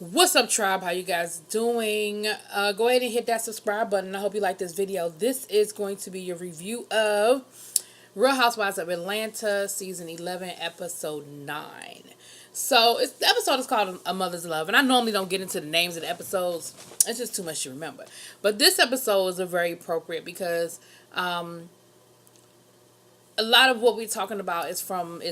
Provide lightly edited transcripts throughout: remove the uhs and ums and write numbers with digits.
What's up, tribe? How you guys doing? Go ahead and hit that subscribe button. I hope you like this video. This is going to be your review of Real Housewives of Atlanta, season 11, episode 9. So the episode is called A Mother's Love, and I normally don't get into the names of the episodes. It's just too much to remember. But this episode is very appropriate because a lot of what we're talking about is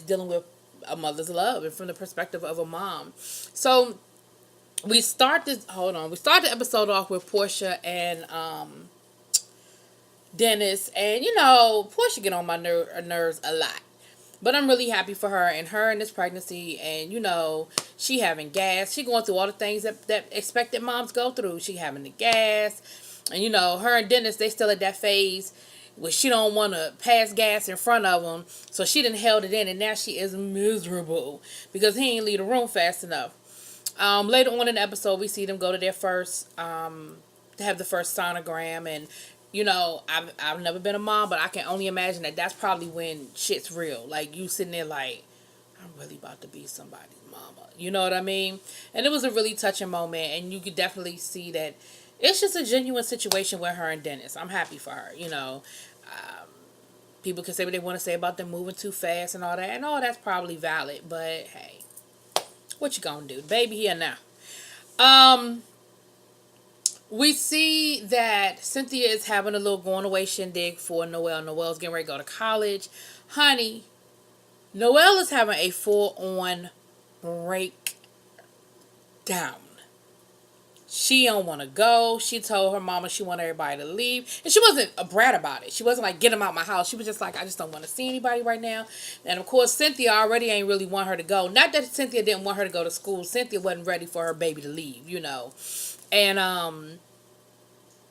dealing with a mother's love and from the perspective of a mom. So we start the episode off with Portia and Dennis, and Portia get on my nerves a lot, but I'm really happy for her and this pregnancy, and she having gas, she going through all the things that expected moms go through. She having the gas, and her and Dennis, they still at that phase where she don't want to pass gas in front of him, so she done held it in, and now she is miserable because he ain't leave the room fast enough. Later on in the episode, we see them go to their first, to have the first sonogram, and I've never been a mom, but I can only imagine that that's probably when shit's real. Like, you sitting there like, I'm really about to be somebody's mama. You know what I mean? And it was a really touching moment, and you could definitely see that it's just a genuine situation with her and Dennis. I'm happy for her. People can say what they want to say about them moving too fast and all that, and all that's probably valid, but hey, what you gonna do? The baby here now. We see that Cynthia is having a little going away shindig for Noelle. Noelle's getting ready to go to college. Honey, Noelle is having a full-on breakdown. She don't want to go. She told her mama she wanted everybody to leave. And she wasn't a brat about it. She wasn't like, get them out my house. She was just like, I just don't want to see anybody right now. And of course, Cynthia already ain't really want her to go. Not that Cynthia didn't want her to go to school. Cynthia wasn't ready for her baby to leave, And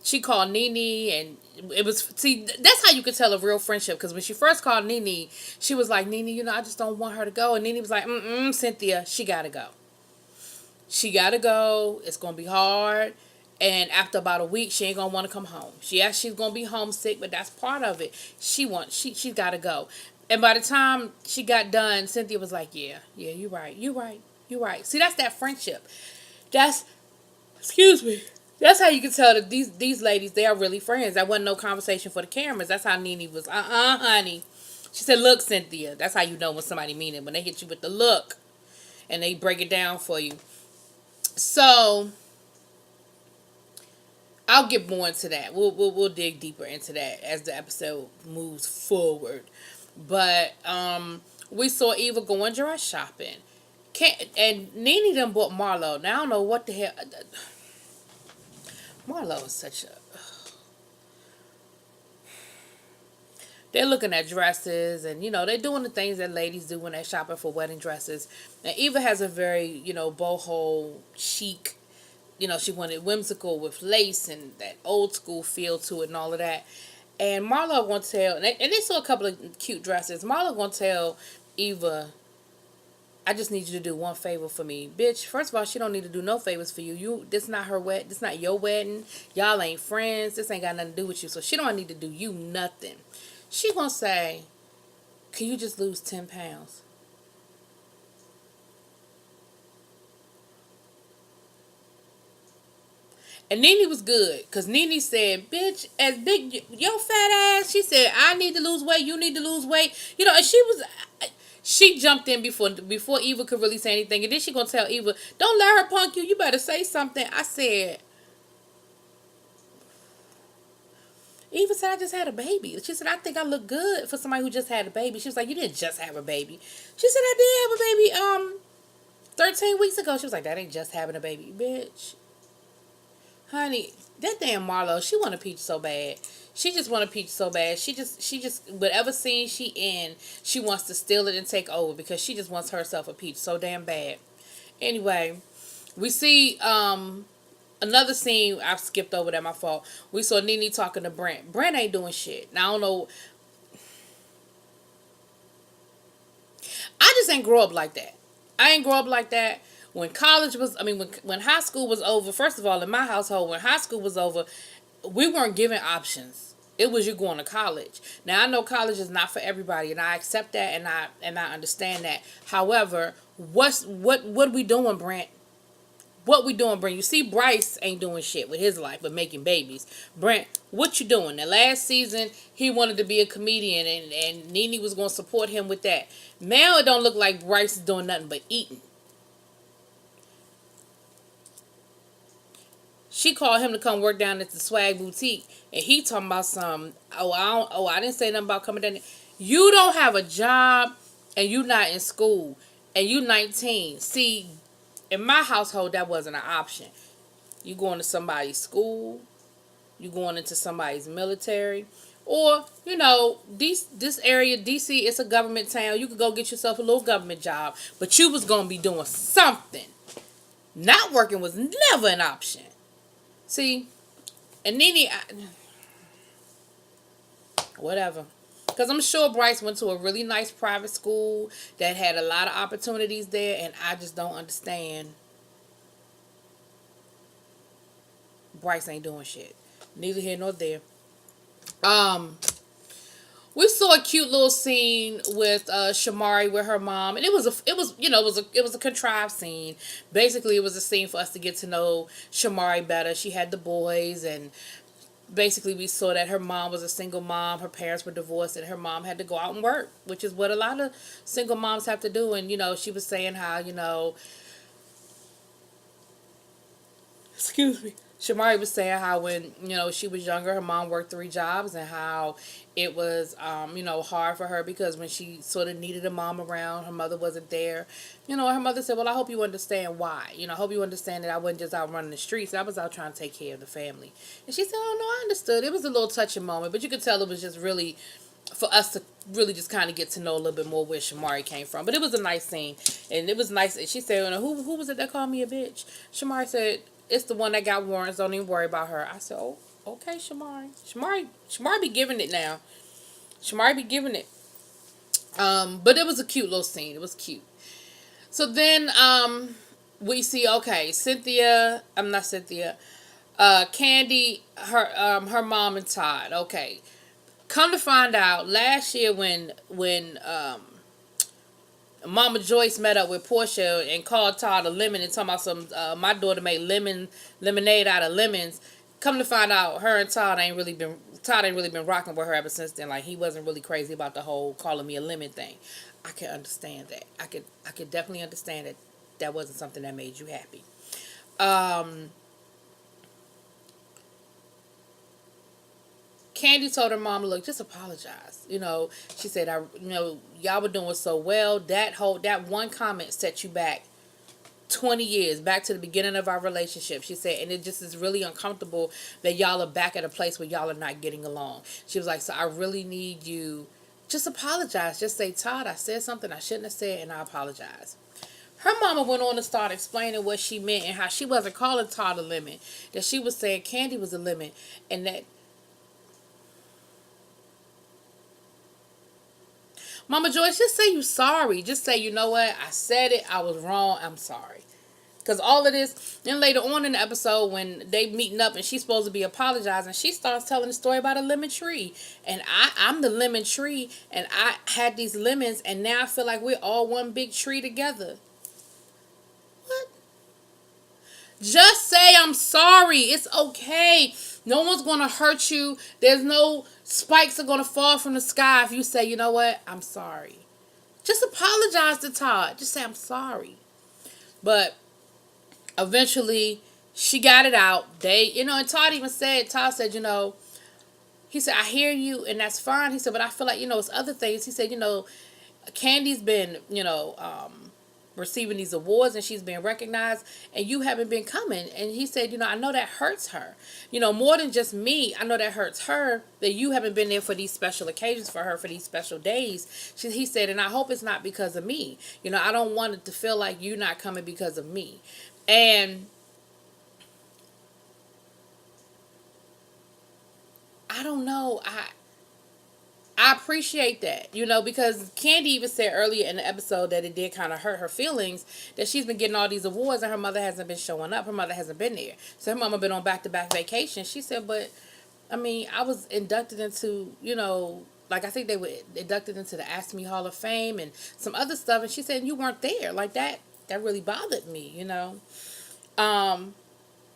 she called Nene, and it was, see, that's how you could tell a real friendship. Because when she first called Nene, she was like, Nene, I just don't want her to go. And Nene was like, Cynthia, she got to go. She gotta go. It's gonna be hard. And after about a week, she ain't gonna want to come home. She's gonna be homesick, but that's part of it. She gotta go. And by the time she got done, Cynthia was like, yeah, you're right. See, that's that friendship. Excuse me. That's how you can tell that these ladies, they are really friends. That wasn't no conversation for the cameras. That's how Nene was. Honey. She said, look, Cynthia. That's how you know when somebody mean it. When they hit you with the look and they break it down for you. So I'll get more into that. We'll dig deeper into that as the episode moves forward. But we saw Eva going dress shopping. And Nene done bought Marlo. Now I don't know what the hell. Marlo is such a. They're looking at dresses, and they're doing the things that ladies do when they're shopping for wedding dresses. And Eva has a very boho chic. She wanted whimsical with lace and that old school feel to it and all of that. And Marlo gonna tell, and they saw a couple of cute dresses. Marlo gonna tell Eva, I just need you to do one favor for me, bitch. First of all, she don't need to do no favors for you. This not her wedding. This not your wedding. Y'all ain't friends. This ain't got nothing to do with you. So she don't need to do you nothing. She gonna say, can you just lose 10 pounds? And Nene was good, because Nene said, bitch, as big, your fat ass, she said, I need to lose weight, you need to lose weight. And she jumped in before Eva could really say anything. And then she gonna tell Eva, don't let her punk you, you better say something. I said, Eva said, I just had a baby. She said, I think I look good for somebody who just had a baby. She was like, you didn't just have a baby. She said, I did have a baby 13 weeks ago. She was like, that ain't just having a baby, bitch. Honey, that damn Marlo, she want a peach so bad. She just want a peach so bad. She just, whatever scene she in, she wants to steal it and take over because she just wants herself a peach so damn bad. Anyway, we see another scene. I've skipped over that, my fault. We saw Nene talking to Brent. Brent ain't doing shit. Now, I don't know. I just ain't grow up like that. I ain't grow up like that. When college was, when high school was over, first of all, in my household, when high school was over, we weren't given options. It was you going to college. Now, I know college is not for everybody, and I accept that, and I understand that. However, what we doing, Brent? what we doing, Brent? You see, Bryce ain't doing shit with his life but making babies. Brent, what you doing? The last season, he wanted to be a comedian, and Nene was going to support him with that. Now it don't look like Bryce is doing nothing but eating. She called him to come work down at the Swag Boutique, and he talking about some. I didn't say nothing about coming down there. You don't have a job, and you not in school, and you 19. See, in my household, that wasn't an option. You going to somebody's school, you going into somebody's military, or this area, DC, it's a government town. You could go get yourself a little government job, but you was gonna be doing something. Not working was never an option. See, and Nene, whatever. Because I'm sure Bryce went to a really nice private school that had a lot of opportunities there, and I just don't understand. Bryce ain't doing shit. Neither here nor there. We saw a cute little scene with Shamari with her mom, and it was a contrived scene. Basically, it was a scene for us to get to know Shamari better. She had the boys, and basically we saw that her mom was a single mom. Her parents were divorced, and her mom had to go out and work, which is what a lot of single moms have to do. And she was saying how excuse me. Shamari was saying how when, she was younger, her mom worked 3 jobs, and how it was, hard for her because when she sort of needed a mom around, her mother wasn't there. Her mother said, well, I hope you understand why. I hope you understand that I wasn't just out running the streets. I was out trying to take care of the family. And she said, oh, no, I understood. It was a little touching moment, but you could tell it was just really for us to really just kind of get to know a little bit more where Shamari came from. But it was a nice scene, and it was nice. She said, who was it that called me a bitch? Shamari said, it's the one that got warrants. Don't even worry about her. I said, oh, okay, Shamari. Shamari be giving it now. Shamari be giving it. But it was a cute little scene. It was cute. So then, we see, okay, Candy, her mom and Todd. Okay. Come to find out, last year when Mama Joyce met up with Portia and called Todd a lemon and talking about some, my daughter made lemonade out of lemons. Come to find out, her and Todd ain't really been rocking with her ever since then. Like, he wasn't really crazy about the whole calling me a lemon thing. I can understand that. I could definitely understand that that wasn't something that made you happy. Candy told her mom, look, just apologize. She said, y'all were doing so well. That one comment set you back 20 years, back to the beginning of our relationship. She said, and it just is really uncomfortable that y'all are back at a place where y'all are not getting along. She was like, so I really need you, just apologize. Just say, Todd, I said something I shouldn't have said, and I apologize. Her mama went on to start explaining what she meant and how she wasn't calling Todd a lemon. That she was saying Candy was a lemon, and that Mama Joyce, just say you sorry. Just say, you know what? I said it. I was wrong. I'm sorry. Because all of this, then later on in the episode when they meeting up and she's supposed to be apologizing, she starts telling the story about a lemon tree. And I'm the lemon tree, and I had these lemons, and now I feel like we're all one big tree together. What? Just say I'm sorry. It's okay. No one's going to hurt you. There's no spikes are going to fall from the sky if you say, you know what, I'm sorry. Just apologize to Todd. Just say I'm sorry. But eventually she got it out. And Todd said, he said, I hear you and that's fine. He said, but I feel like, it's other things. He said, Candy's been, receiving these awards and she's being recognized and you haven't been coming. And he said, I know that hurts her. More than just me, I know that hurts her that you haven't been there for these special occasions for her, for these special days. He said, and I hope it's not because of me. I don't want it to feel like you not coming because of me. And I don't know. I appreciate that, because Candy even said earlier in the episode that it did kind of hurt her feelings that she's been getting all these awards and her mother hasn't been showing up. Her mother hasn't been there. So her mama been on back-to-back vacation. She said, but, I was inducted into, I think they were inducted into the Ask Me Hall of Fame and some other stuff. And she said, you weren't there. Like, that really bothered me, Um,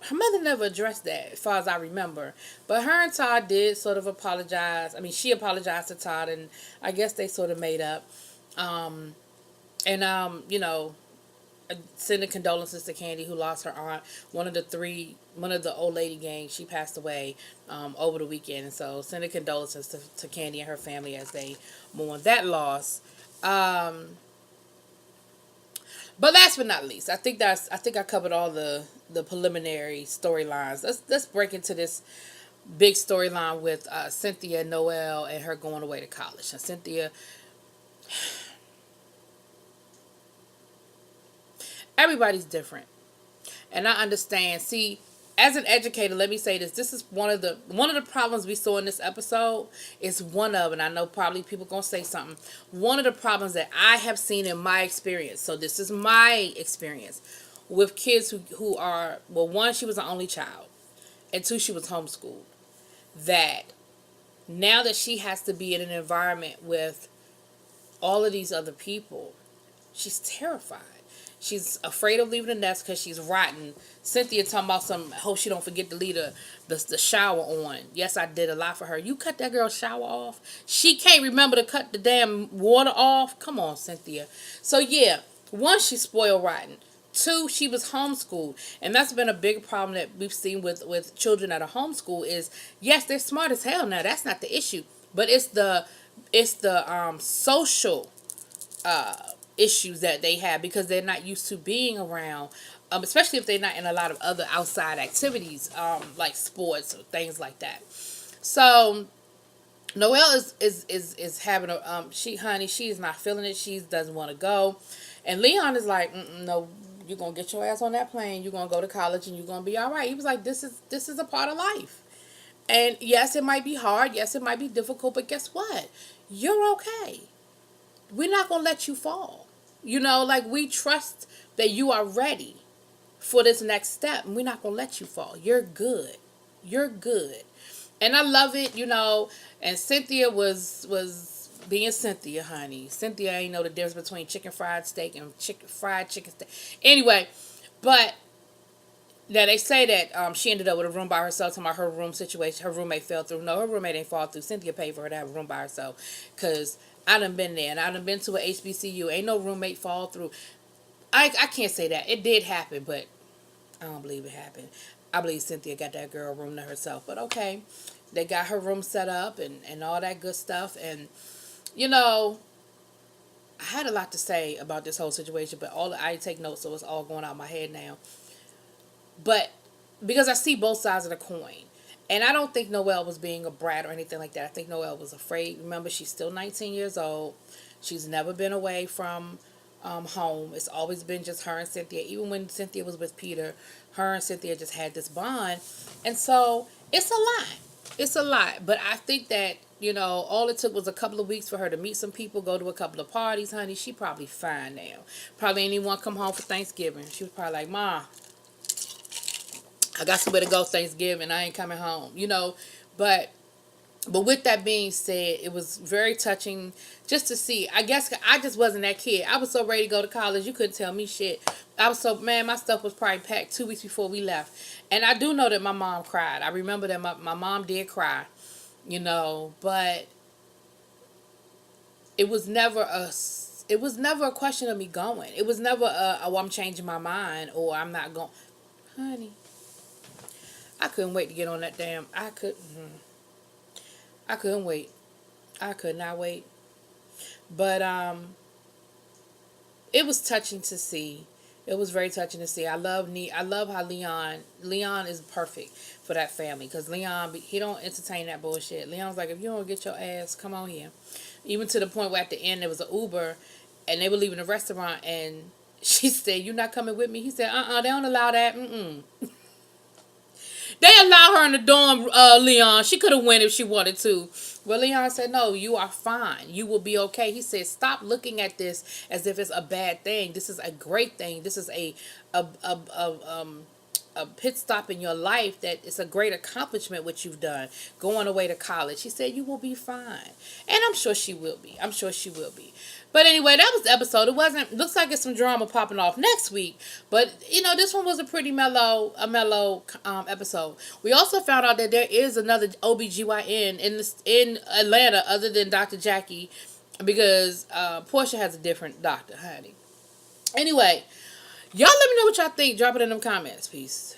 her mother never addressed that, as far as I remember. But her and Todd did sort of apologize. I mean, she apologized to Todd, and I guess they sort of made up. Um, and sending condolences to Candy, who lost her aunt. One of the old lady gang, she passed away over the weekend, and so sending condolences to Candy and her family as they mourn that loss. Um, but last but not least, I think I covered all the preliminary storylines. Let's break into this big storyline with Cynthia Noel and her going away to college. And Cynthia, everybody's different, and I understand. See, as an educator, let me say this: this is one of the problems we saw in this episode. Is one of, and I know probably people gonna say something. One of the problems that I have seen in my experience. So this is my experience with kids who are, well, one, she was an only child, and two, she was homeschooled. That now that she has to be in an environment with all of these other people, she's terrified. She's afraid of leaving the nest because she's rotten. Cynthia talking about some, hope she don't forget to leave the shower on. Yes, I did a lot for her. You cut that girl's shower off? She can't remember to cut the damn water off? Come on, Cynthia. So yeah, one, she's spoiled rotten. Two, she was homeschooled. And that's been a big problem that we've seen with children that are homeschooled is, yes, they're smart as hell now. That's not the issue. But it's the social issues that they have because they're not used to being around, especially if they're not in a lot of other outside activities, like sports or things like that. So Noelle is having a she is not feeling it. She doesn't want to go, and Leon is like, no, you're gonna get your ass on that plane. You're gonna go to college and you're gonna be all right. He was like, this is a part of life, and yes, it might be hard. Yes, it might be difficult, but guess what? You're okay. We're not going to let you fall. Like we trust that you are ready for this next step, and we're not going to let you fall. You're good. You're good. And I love it, and Cynthia was being Cynthia, honey. Cynthia ain't know the difference between chicken fried steak and fried chicken steak. Anyway, but now they say that she ended up with a room by herself. Talking about her room situation, her roommate fell through. No, her roommate ain't fall through. Cynthia paid for her to have a room by herself, cause I done been there and I done been to a HBCU. Ain't no roommate fall through. I can't say that it did happen, but I don't believe it happened. I believe Cynthia got that girl room to herself. But okay, they got her room set up and all that good stuff. And I had a lot to say about this whole situation, but I take notes, so it's all going out of my head now. But because I see both sides of the coin. And I don't think Noelle was being a brat or anything like that. I think Noelle was afraid. Remember, she's still 19 years old. She's never been away from home. It's always been just her and Cynthia. Even when Cynthia was with Peter, her and Cynthia just had this bond. And so it's a lot. It's a lot. But I think that, all it took was a couple of weeks for her to meet some people, go to a couple of parties, honey. She probably fine now. Probably ain't even want to come home for Thanksgiving. She was probably like, Ma, I got somewhere to go Thanksgiving. I ain't coming home, But with that being said, it was very touching just to see. I guess I just wasn't that kid. I was so ready to go to college. You couldn't tell me shit. I was so, man, my stuff was probably packed 2 weeks before we left. And I do know that my mom cried. I remember that my mom did cry, but it was never a question of me going. It was never oh, I'm changing my mind or I'm not going. Honey, I couldn't wait to get on that damn. I couldn't wait. I could not wait. But it was touching to see. It was very touching to see. I love how Leon is perfect for that family because Leon, he don't entertain that bullshit. Leon's like, if you don't get your ass, come on here. Even to the point where at the end there was an Uber, and they were leaving the restaurant, and she said, "You not coming with me?" He said, "They don't allow that." They allow her in the dorm, Leon. She could have went if she wanted to. Well, Leon said, no, you are fine. You will be okay. He said, stop looking at this as if it's a bad thing. This is a great thing. This is a a pit stop in your life, that it's a great accomplishment what you've done, going away to college. She said you will be fine. And I'm sure she will be. I'm sure she will be. But anyway, that was the episode. It wasn't, looks like it's some drama popping off next week. But, this one was a pretty mellow episode. We also found out that there is another OBGYN in Atlanta other than Dr. Jackie, because Portia has a different doctor, honey. Anyway, y'all let me know what y'all think. Drop it in them comments. Peace.